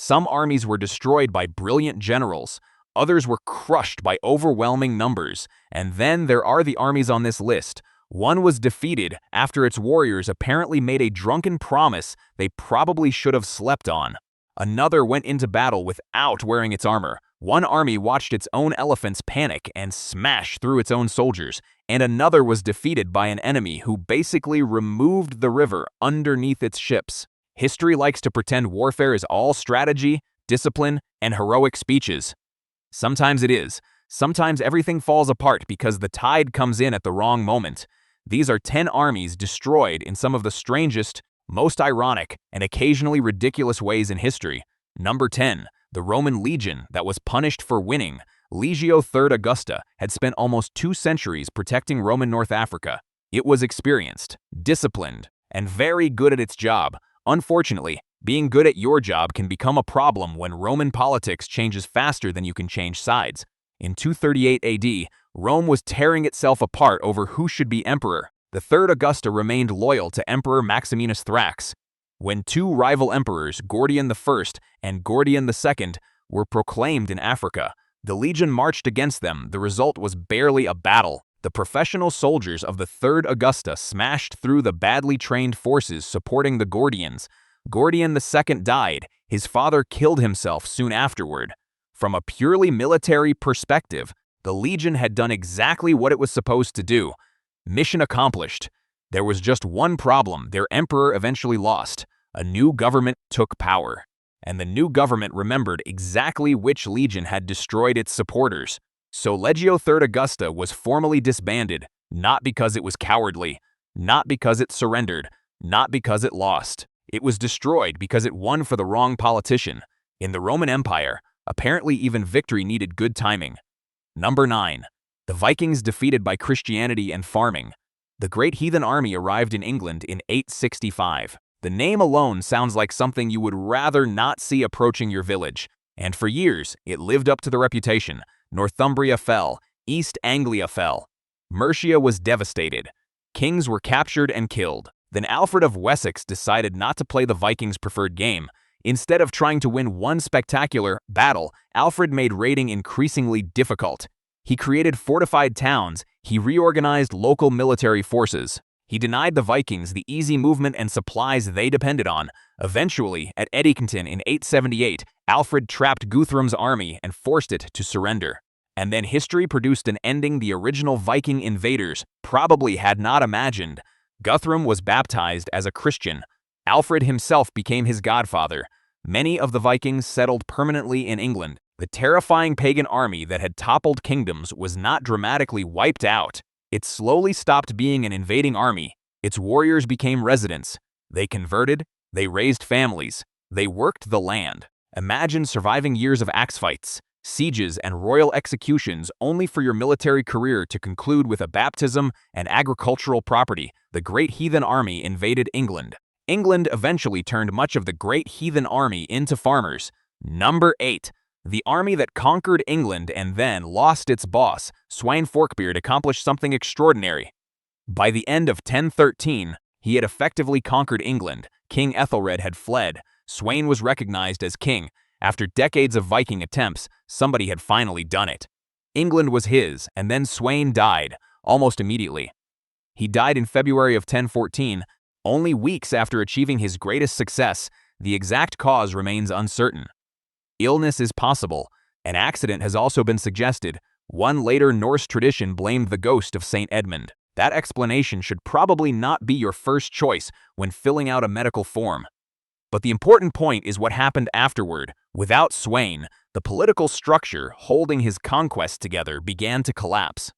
Some armies were destroyed by brilliant generals, others were crushed by overwhelming numbers, and then there are the armies on this list. One was defeated after its warriors apparently made a drunken promise they probably should have slept on. Another went into battle without wearing its armor. One army watched its own elephants panic and smash through its own soldiers, and another was defeated by an enemy who basically removed the river underneath its ships. History likes to pretend warfare is all strategy, discipline, and heroic speeches. Sometimes it is. Sometimes everything falls apart because the tide comes in at the wrong moment. These are 10 armies destroyed in some of the strangest, most ironic, and occasionally ridiculous ways in history. Number 10. The Roman legion that was punished for winning. Legio III Augusta had spent almost 2 centuries protecting Roman North Africa. It was experienced, disciplined, and very good at its job. Unfortunately, being good at your job can become a problem when Roman politics changes faster than you can change sides. In 238 AD, Rome was tearing itself apart over who should be emperor. The third Augusta remained loyal to Emperor Maximinus Thrax. When 2 rival emperors, Gordian I and Gordian II, were proclaimed in Africa, the legion marched against them. The result was barely a battle. The professional soldiers of the third Augusta smashed through the badly trained forces supporting the Gordians. Gordian II died. His father killed himself soon afterward. From a purely military perspective, the legion had done exactly what it was supposed to do. Mission accomplished. There was just one problem: their emperor eventually lost. A new government took power. And the new government remembered exactly which legion had destroyed its supporters. So Legio III Augusta was formally disbanded, not because it was cowardly, not because it surrendered, not because it lost. It was destroyed because it won for the wrong politician. In the Roman Empire, apparently even victory needed good timing. Number 9. The Vikings defeated by Christianity and farming. The Great Heathen Army arrived in England in 865. The name alone sounds like something you would rather not see approaching your village. And for years, it lived up to the reputation. Northumbria fell. East Anglia fell. Mercia was devastated. Kings were captured and killed. Then Alfred of Wessex decided not to play the Vikings' preferred game. Instead of trying to win one spectacular battle, Alfred made raiding increasingly difficult. He created fortified towns. He reorganized local military forces. He denied the Vikings the easy movement and supplies they depended on. Eventually, at Edington in 878, Alfred trapped Guthrum's army and forced it to surrender. And then history produced an ending the original Viking invaders probably had not imagined. Guthrum was baptized as a Christian. Alfred himself became his godfather. Many of the Vikings settled permanently in England. The terrifying pagan army that had toppled kingdoms was not dramatically wiped out. It slowly stopped being an invading army. Its warriors became residents. They converted, they raised families, they worked the land. Imagine surviving years of axe fights, sieges, and royal executions only for your military career to conclude with a baptism and agricultural property. The Great Heathen Army invaded England. England eventually turned much of the Great Heathen Army into farmers. Number 8. The army that conquered England and then lost its boss, Sweyn Forkbeard, accomplished something extraordinary. By the end of 1013, he had effectively conquered England. King Ethelred had fled. Sweyn was recognized as king. After decades of Viking attempts, somebody had finally done it. England was his, and then Sweyn died, almost immediately. He died in February of 1014, only weeks after achieving his greatest success. The exact cause remains uncertain. Illness is possible. An accident has also been suggested. One later Norse tradition blamed the ghost of Saint Edmund. That explanation should probably not be your first choice when filling out a medical form. But the important point is what happened afterward. Without Sweyn, the political structure holding his conquest together began to collapse.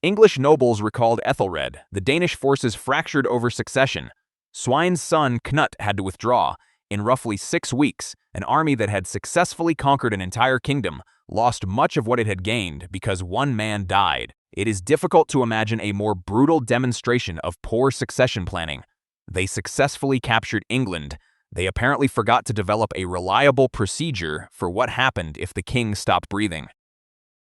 English nobles recalled Ethelred. The Danish forces fractured over succession. Sweyn's son Knut had to withdraw. In roughly 6 weeks, an army that had successfully conquered an entire kingdom lost much of what it had gained because one man died. It is difficult to imagine a more brutal demonstration of poor succession planning. They successfully captured England. They apparently forgot to develop a reliable procedure for what happened if the king stopped breathing.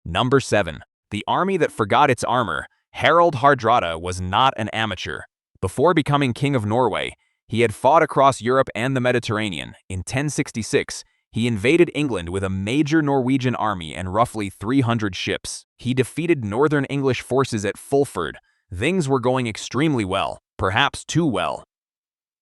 Number 7. The army that forgot its armor. Harald Hardrada was not an amateur. Before becoming king of Norway, he had fought across Europe and the Mediterranean. In 1066, He invaded England with a major Norwegian army and roughly 300 ships. He defeated northern English forces at Fulford. Things were going extremely well, perhaps too well.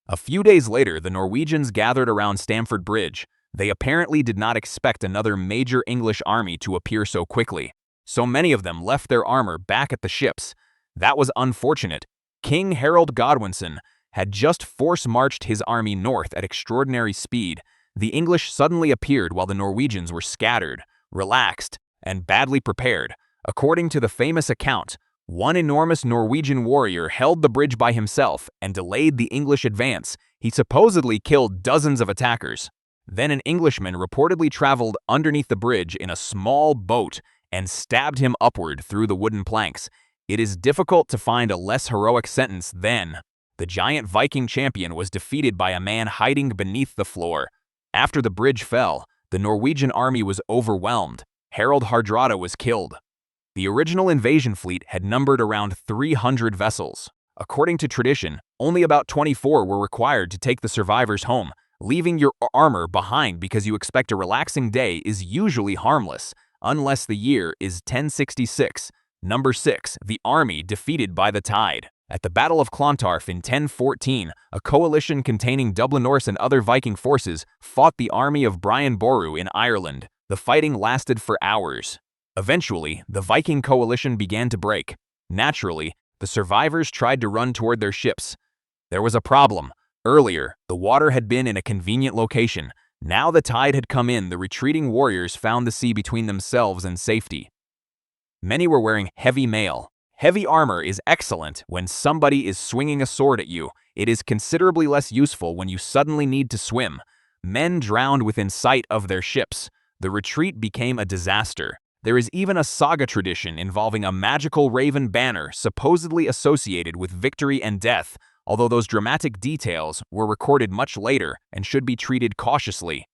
A few days later, the Norwegians gathered around Stamford Bridge. They apparently did not expect another major English army to appear so quickly. So many of them left their armor back at the ships. That was unfortunate. King Harold Godwinson had just force-marched his army north at extraordinary speed. The English suddenly appeared while the Norwegians were scattered, relaxed, and badly prepared. According to the famous account, one enormous Norwegian warrior held the bridge by himself and delayed the English advance. He supposedly killed dozens of attackers. Then an Englishman reportedly traveled underneath the bridge in a small boat and stabbed him upward through the wooden planks. It is difficult to find a less heroic sentence than the giant Viking champion was defeated by a man hiding beneath the floor. After the bridge fell, the Norwegian army was overwhelmed. Harald Hardrada was killed. The original invasion fleet had numbered around 300 vessels. According to tradition, only about 24 were required to take the survivors home. Leaving your armor behind because you expect a relaxing day is usually harmless, unless the year is 1066. Number 6. The army defeated by the tide. At the Battle of Clontarf in 1014, a coalition containing Dublin Norse and other Viking forces fought the army of Brian Boru in Ireland. The fighting lasted for hours. Eventually, the Viking coalition began to break. Naturally, the survivors tried to run toward their ships. There was a problem. Earlier, the water had been in a convenient location. Now the tide had come in. The retreating warriors found the sea between themselves and safety. Many were wearing heavy mail. Heavy armor is excellent when somebody is swinging a sword at you. It is considerably less useful when you suddenly need to swim. Men drowned within sight of their ships. The retreat became a disaster. There is even a saga tradition involving a magical raven banner supposedly associated with victory and death, although those dramatic details were recorded much later and should be treated cautiously.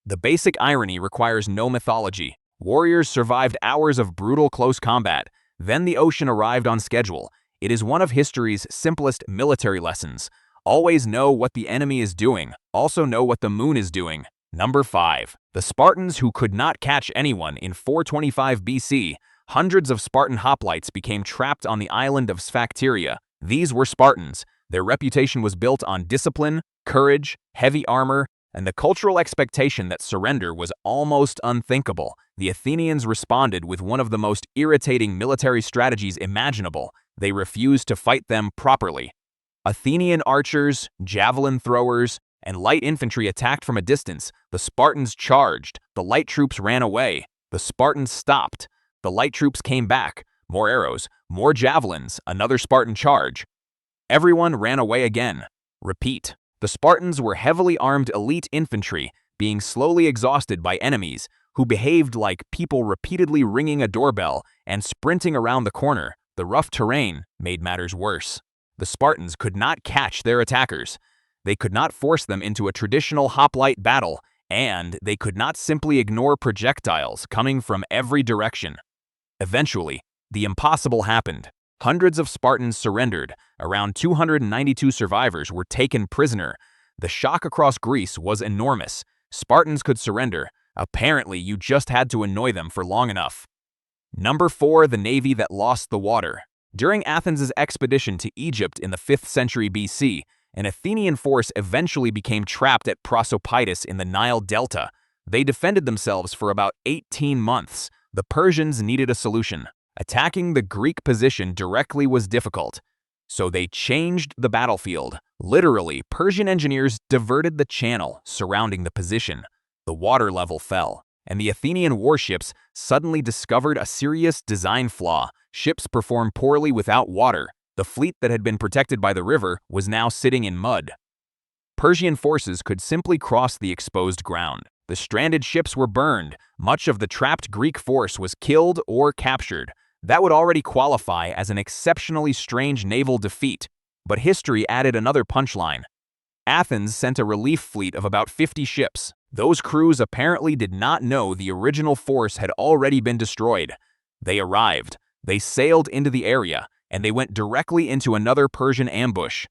The basic irony requires no mythology. Warriors survived hours of brutal close combat. Then the ocean arrived on schedule. It is one of history's simplest military lessons. Always know what the enemy is doing. Also know what the moon is doing. Number 5. The Spartans who could not catch anyone. In 425 BC, hundreds of Spartan hoplites became trapped on the island of Sphacteria. These were Spartans. Their reputation was built on discipline, courage, heavy armor, and the cultural expectation that surrender was almost unthinkable. The Athenians responded with one of the most irritating military strategies imaginable. They refused to fight them properly. Athenian archers, javelin throwers, and light infantry attacked from a distance. The Spartans charged. The light troops ran away. The Spartans stopped. The light troops came back. More arrows, more javelins, another Spartan charge. Everyone ran away again. Repeat. The Spartans were heavily armed elite infantry, being slowly exhausted by enemies who behaved like people repeatedly ringing a doorbell and sprinting around the corner. The rough terrain made matters worse. The Spartans could not catch their attackers. They could not force them into a traditional hoplite battle, and they could not simply ignore projectiles coming from every direction. Eventually, the impossible happened. Hundreds of Spartans surrendered. Around 292 survivors were taken prisoner. The shock across Greece was enormous. Spartans could surrender. Apparently, you just had to annoy them for long enough. Number 4. The navy that lost the water. During Athens' expedition to Egypt in the 5th century BC, an Athenian force eventually became trapped at Prosopitis in the Nile Delta. They defended themselves for about 18 months. The Persians needed a solution. Attacking the Greek position directly was difficult, so they changed the battlefield. Literally, Persian engineers diverted the channel surrounding the position. The water level fell, and the Athenian warships suddenly discovered a serious design flaw. Ships performed poorly without water. The fleet that had been protected by the river was now sitting in mud. Persian forces could simply cross the exposed ground. The stranded ships were burned. Much of the trapped Greek force was killed or captured. That would already qualify as an exceptionally strange naval defeat, but history added another punchline. Athens sent a relief fleet of about 50 ships. Those crews apparently did not know the original force had already been destroyed. They arrived, they sailed into the area, and they went directly into another Persian ambush.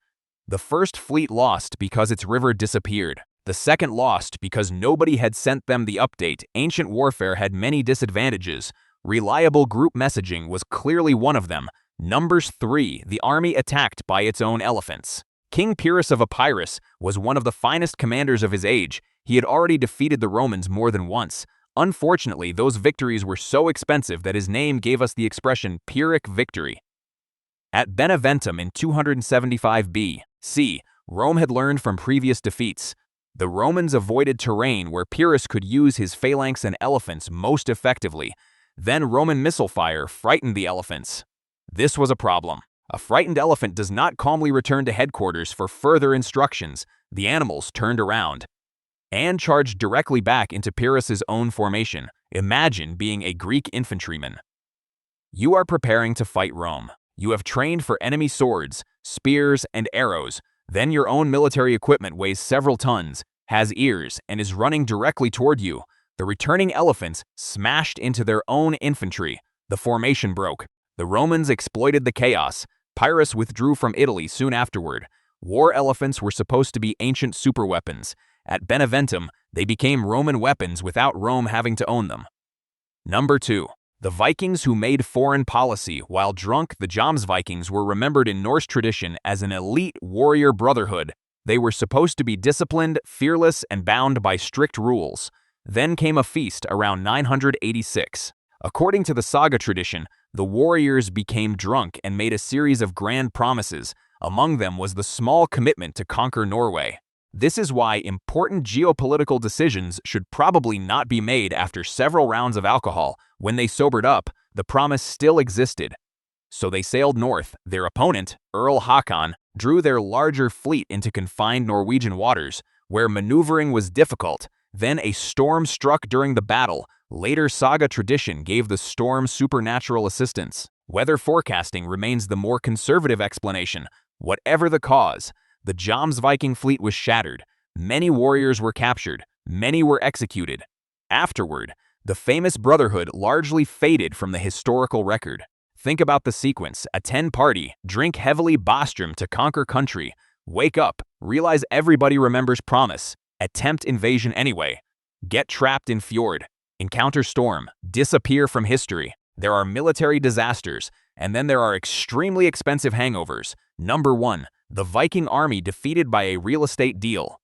The first fleet lost because its river disappeared. The second lost because nobody had sent them the update. Ancient warfare had many disadvantages. Reliable group messaging was clearly one of them. Numbers 3, the army attacked by its own elephants. King Pyrrhus of Epirus was one of the finest commanders of his age. He had already defeated the Romans more than once. Unfortunately, those victories were so expensive that his name gave us the expression Pyrrhic victory. At Beneventum in 275 B.C., Rome had learned from previous defeats. The Romans avoided terrain where Pyrrhus could use his phalanx and elephants most effectively. Then Roman missile fire frightened the elephants. This was a problem. A frightened elephant does not calmly return to headquarters for further instructions. The animals turned around and charged directly back into Pyrrhus's own formation. Imagine being a Greek infantryman. You are preparing to fight Rome. You have trained for enemy swords, spears, and arrows. Then your own military equipment weighs several tons, has ears, and is running directly toward you. The returning elephants smashed into their own infantry. The formation broke. The Romans exploited the chaos. Pyrrhus withdrew from Italy soon afterward. War elephants were supposed to be ancient superweapons. At Beneventum, they became Roman weapons without Rome having to own them. Number 2. The Vikings who made foreign policy. While drunk, the Jomsvikings were remembered in Norse tradition as an elite warrior brotherhood. They were supposed to be disciplined, fearless, and bound by strict rules. Then came a feast around 986. According to the saga tradition, the warriors became drunk and made a series of grand promises. Among them was the small commitment to conquer Norway. This is why important geopolitical decisions should probably not be made after several rounds of alcohol. When they sobered up, the promise still existed. So they sailed north. Their opponent, Earl Håkon, drew their larger fleet into confined Norwegian waters, where maneuvering was difficult. Then a storm struck during the battle. Later saga tradition gave the storm supernatural assistance. Weather forecasting remains the more conservative explanation. Whatever the cause, the Jomsviking fleet was shattered. Many warriors were captured. Many were executed. Afterward, the famous brotherhood largely faded from the historical record. Think about the sequence: attend party, drink heavily Bostrom to conquer country, wake up, realize everybody remembers promise, attempt invasion anyway, get trapped in fjord, encounter storm, disappear from history. There are military disasters, and then there are extremely expensive hangovers. Number 1. The Viking army defeated by a real estate deal.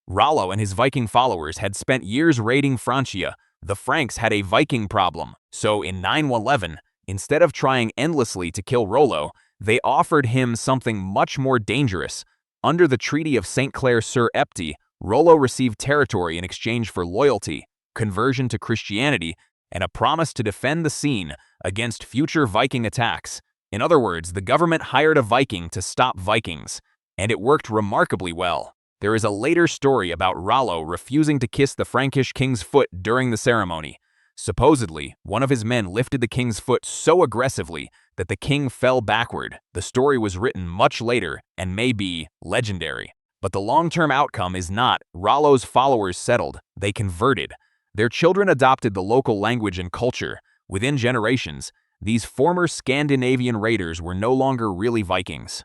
Rollo and his Viking followers had spent years raiding Francia. The Franks had a Viking problem, so in 911, instead of trying endlessly to kill Rollo, they offered him something much more dangerous. Under the Treaty of St. Clair-sur-Epte, Rollo received territory in exchange for loyalty, conversion to Christianity, and a promise to defend the scene against future Viking attacks. In other words, the government hired a Viking to stop Vikings, and it worked remarkably well. There is a later story about Rollo refusing to kiss the Frankish king's foot during the ceremony. Supposedly, one of his men lifted the king's foot so aggressively that the king fell backward. The story was written much later and may be legendary. But the long-term outcome is not. Rollo's followers settled. They converted. Their children adopted the local language and culture. Within generations, these former Scandinavian raiders were no longer really Vikings.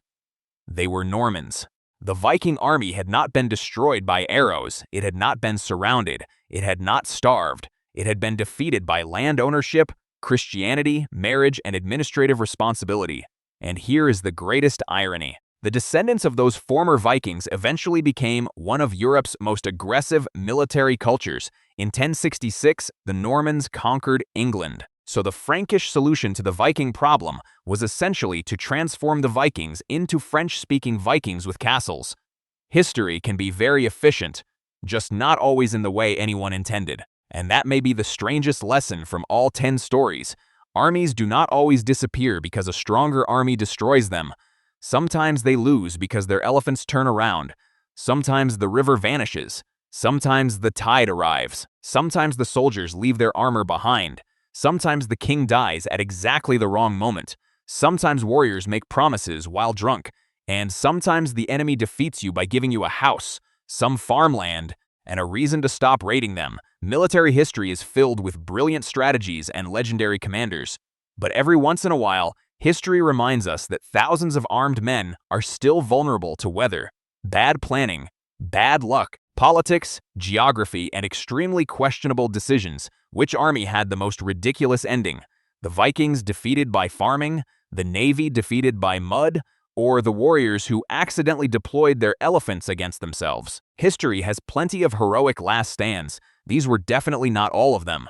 They were Normans. The Viking army had not been destroyed by arrows. It had not been surrounded. It had not starved. It had been defeated by land ownership, Christianity, marriage, and administrative responsibility. And here is the greatest irony. The descendants of those former Vikings eventually became one of Europe's most aggressive military cultures. In 1066, the Normans conquered England. So the Frankish solution to the Viking problem was essentially to transform the Vikings into French-speaking Vikings with castles. History can be very efficient, just not always in the way anyone intended. And that may be the strangest lesson from all 10 stories. Armies do not always disappear because a stronger army destroys them. Sometimes they lose because their elephants turn around. Sometimes the river vanishes. Sometimes the tide arrives. Sometimes the soldiers leave their armor behind. Sometimes the king dies at exactly the wrong moment. Sometimes warriors make promises while drunk. And sometimes the enemy defeats you by giving you a house, some farmland, and a reason to stop raiding them. Military history is filled with brilliant strategies and legendary commanders. But every once in a while, history reminds us that thousands of armed men are still vulnerable to weather, bad planning, bad luck, Politics, geography, and extremely questionable decisions. Which army had the most ridiculous ending? The Vikings defeated by farming, the Navy defeated by mud, or the warriors who accidentally deployed their elephants against themselves? History has plenty of heroic last stands. These were definitely not all of them.